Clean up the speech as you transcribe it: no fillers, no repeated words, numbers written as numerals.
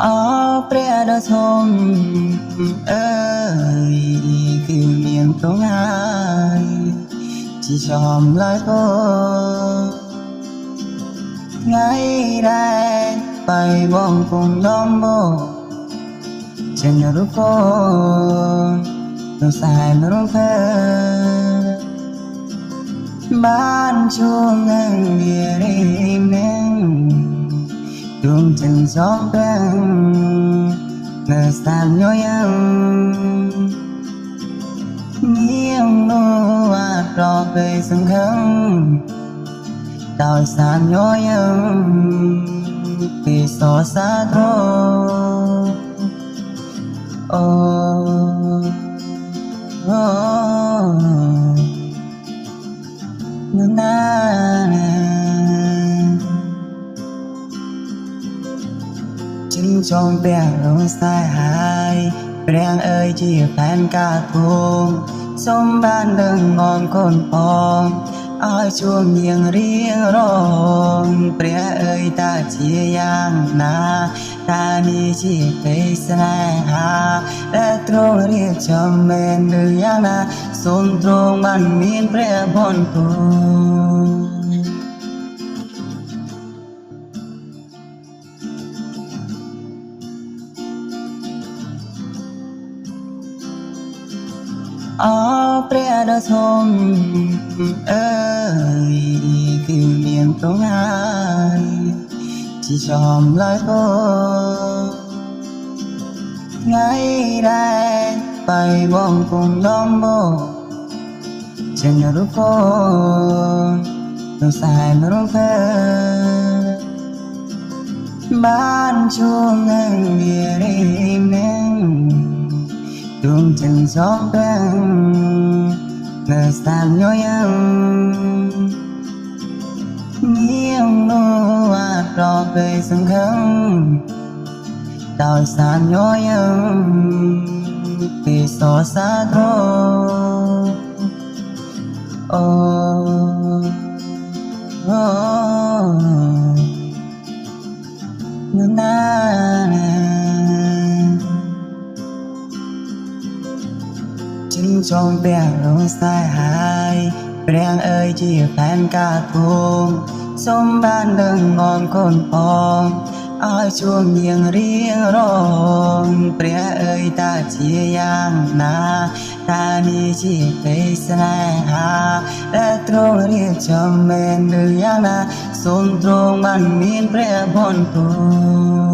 อ๋อเปรียดชมเอ้ยคือเมียงตรงไหนที่ชอมลอยโตไงได้ไปบ้องคงน้องโบฉันรู้คนต้องสายมาร้องเพลงบ้านช่วงนั้นเดียริมหนึ่งดวงจันทร์สองดวงเมื่อสามย้อยยังมีองนูอาจรอเคยสังคังดาวสามย้อยยังที่สอสาโตโอ้โอ้นาฉันจองเปียกลงสายหายเปรียงเอ่ยที่แฟนกาทุงสมบ้านเดิงมองคนปองอ้อยช่วงเยียงเรียงร้องเปรียเอ่ยตาเจียยางนาตามีชีไปแสดงหาและตรงเรียกจำเมนหรือยังนาสมตรงมันมีเปรียบนตัวอ๋อเปรียดชมเอ้ยคือเมียงตรงไหนที่ชอมลอยโตไงได้ไปบ้องคงน้องโบฉันรู้คนต้องสายมาร้องเพลงบ้านช่วงนั้นเดียริมหนึ่งดวงจันทร์สองดวงเมื่อสามย้อยยังมีองนูอาจรอเคยสังคังดาวสามย้อยยังที่สอสาโตโอ้โอ้นาฉันจองเปียกลงสายหายเปรียงเอ่ยที่แฟนกาทุงสมบ้านเดิงมองคนปองอ้อยช่วงเยียงเรียงร้องเปรียเอ่ยตาเจียยางนาตามีชีไปแสดงหาและตรงเรียกจำเมนหรือยังนาสมตรงมันมีเปรียบนตัว